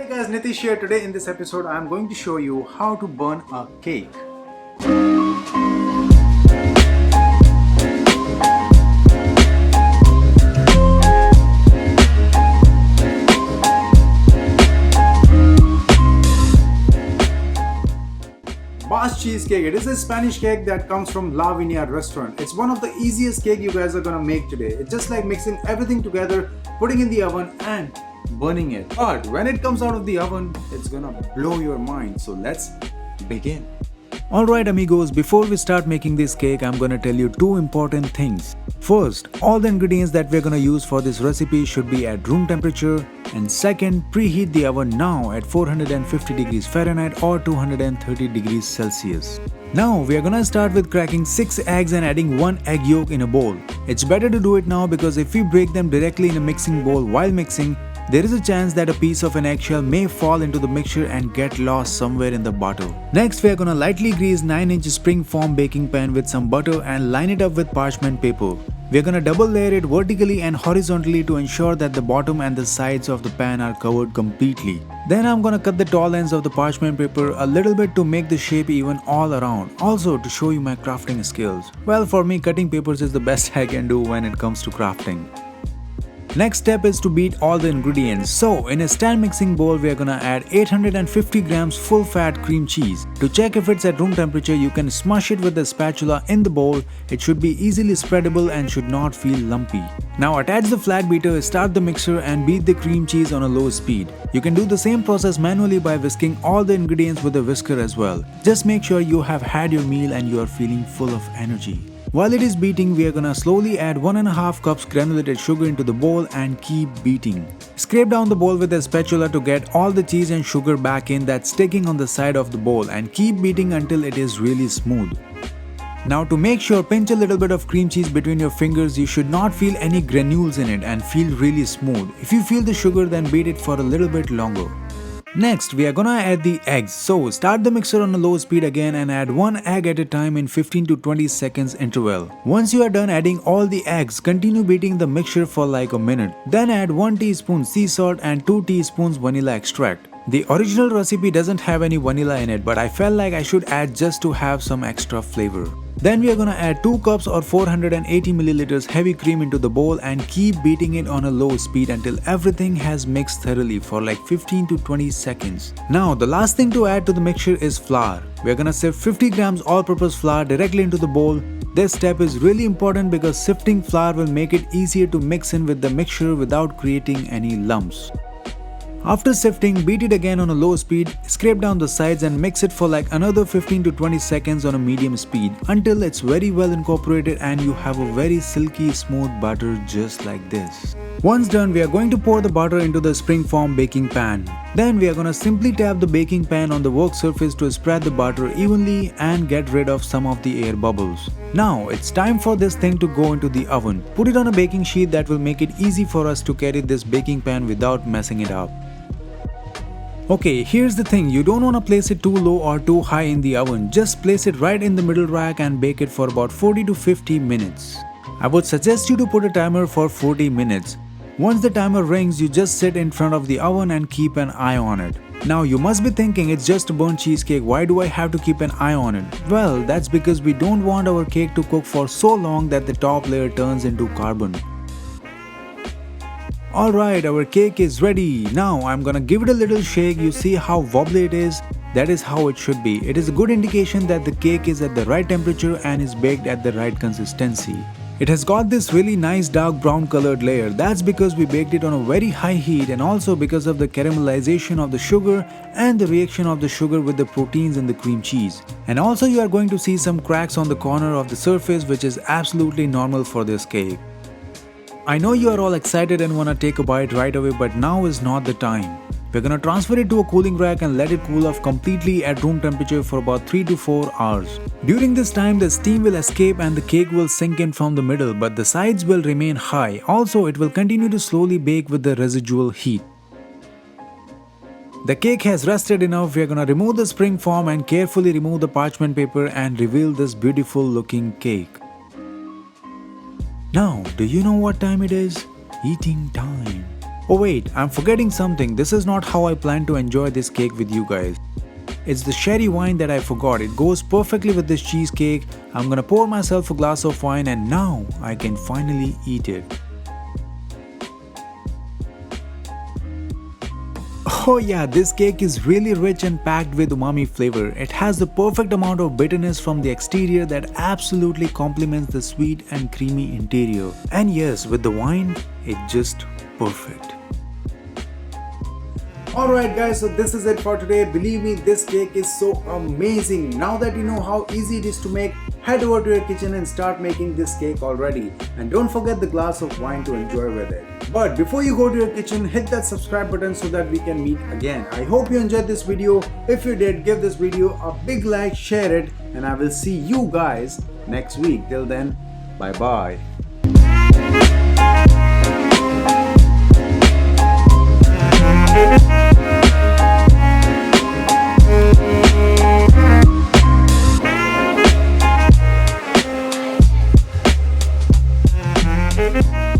Hey guys, Nitish here. Today in this episode I am going to show you how to burn a cake. Basque cheesecake. It is a Spanish cake that comes from La Viña restaurant. It's one of the easiest cake you guys are gonna make today. It's just like mixing everything together, putting in the oven and burning it. But when it comes out of the oven, it's gonna blow your mind. So let's begin. Alright amigos, before we start making this cake, I'm gonna tell you two important things. First, all the ingredients that we're gonna use for this recipe should be at room temperature. And second, preheat the oven now at 450 degrees Fahrenheit or 230 degrees Celsius. Now we are gonna start with cracking 6 eggs and adding 1 egg yolk in a bowl. It's better to do it now because if we break them directly in a mixing bowl while mixing, there is a chance that a piece of an eggshell may fall into the mixture and get lost somewhere in the bottle. Next, we are gonna lightly grease 9-inch springform baking pan with some butter and line it up with parchment paper. We are gonna double layer it vertically and horizontally to ensure that the bottom and the sides of the pan are covered completely. Then I'm gonna cut the tall ends of the parchment paper a little bit to make the shape even all around. Also to show you my crafting skills. Well, for me, cutting papers is the best I can do when it comes to crafting. Next step is to beat all the ingredients. So in a stand mixing bowl, we are gonna add 850 grams full fat cream cheese. To check if it's at room temperature, you can smush it with the spatula in the bowl. It should be easily spreadable and should not feel lumpy. Now attach the flat beater, start the mixer and beat the cream cheese on a low speed. You can do the same process manually by whisking all the ingredients with a whisker as well. Just make sure you have had your meal and you are feeling full of energy. While it is beating, we are gonna slowly add 1.5 cups granulated sugar into the bowl and keep beating. Scrape down the bowl with a spatula to get all the cheese and sugar back in that's sticking on the side of the bowl and keep beating until it is really smooth. Now to make sure, pinch a little bit of cream cheese between your fingers. You should not feel any granules in it and feel really smooth. If you feel the sugar, then beat it for a little bit longer. Next, we are gonna add the eggs. So start the mixer on a low speed again and add 1 egg at a time in 15 to 20 seconds interval. Once you are done adding all the eggs, continue beating the mixture for like a minute. Then add 1 teaspoon sea salt and 2 teaspoons vanilla extract. The original recipe doesn't have any vanilla in it, but I felt like I should add just to have some extra flavor. Then we are gonna add 2 cups or 480 milliliters heavy cream into the bowl and keep beating it on a low speed until everything has mixed thoroughly for like 15 to 20 seconds. Now the last thing to add to the mixture is flour. We are gonna sift 50 grams all-purpose flour directly into the bowl. This step is really important because sifting flour will make it easier to mix in with the mixture without creating any lumps. After sifting, beat it again on a low speed, scrape down the sides and mix it for like another 15 to 20 seconds on a medium speed until it's very well incorporated and you have a very silky smooth batter just like this. Once done, we are going to pour the butter into the springform baking pan. Then we are going to simply tap the baking pan on the work surface to spread the butter evenly and get rid of some of the air bubbles. Now it's time for this thing to go into the oven. Put it on a baking sheet that will make it easy for us to carry this baking pan without messing it up. Okay, here's the thing, you don't want to place it too low or too high in the oven. Just place it right in the middle rack and bake it for about 40 to 50 minutes. I would suggest you to put a timer for 40 minutes. Once the timer rings, you just sit in front of the oven and keep an eye on it. Now you must be thinking, it's just a burnt cheesecake, why do I have to keep an eye on it? Well, that's because we don't want our cake to cook for so long that the top layer turns into carbon. Alright, our cake is ready. Now I'm gonna give it a little shake. You see how wobbly it is? That is how it should be. It is a good indication that the cake is at the right temperature and is baked at the right consistency. It has got this really nice dark brown colored layer. That's because we baked it on a very high heat and also because of the caramelization of the sugar and the reaction of the sugar with the proteins in the cream cheese. And also you are going to see some cracks on the corner of the surface, which is absolutely normal for this cake. I know you are all excited and wanna take a bite right away, but now is not the time. We're gonna transfer it to a cooling rack and let it cool off completely at room temperature for about 3 to 4 hours. During this time, the steam will escape and the cake will sink in from the middle, but the sides will remain high. Also, it will continue to slowly bake with the residual heat. The cake has rested enough. We're gonna remove the springform and carefully remove the parchment paper and reveal this beautiful looking cake. Now, do you know what time it is? Eating time. Oh wait, I'm forgetting something. This is not how I plan to enjoy this cake with you guys. It's the sherry wine that I forgot. It goes perfectly with this cheesecake. I'm gonna pour myself a glass of wine and now I can finally eat it. Oh yeah, this cake is really rich and packed with umami flavor. It has the perfect amount of bitterness from the exterior that absolutely complements the sweet and creamy interior. And yes, with the wine, it's just perfect. Alright guys, so this is it for today. Believe me, this cake is so amazing. Now that you know how easy it is to make, head over to your kitchen and start making this cake already. And don't forget the glass of wine to enjoy with it. But before you go to your kitchen, hit that subscribe button so that we can meet again. I hope you enjoyed this video. If you did, give this video a big like, share it, and I will see you guys next week. Till then, bye bye. Thank you.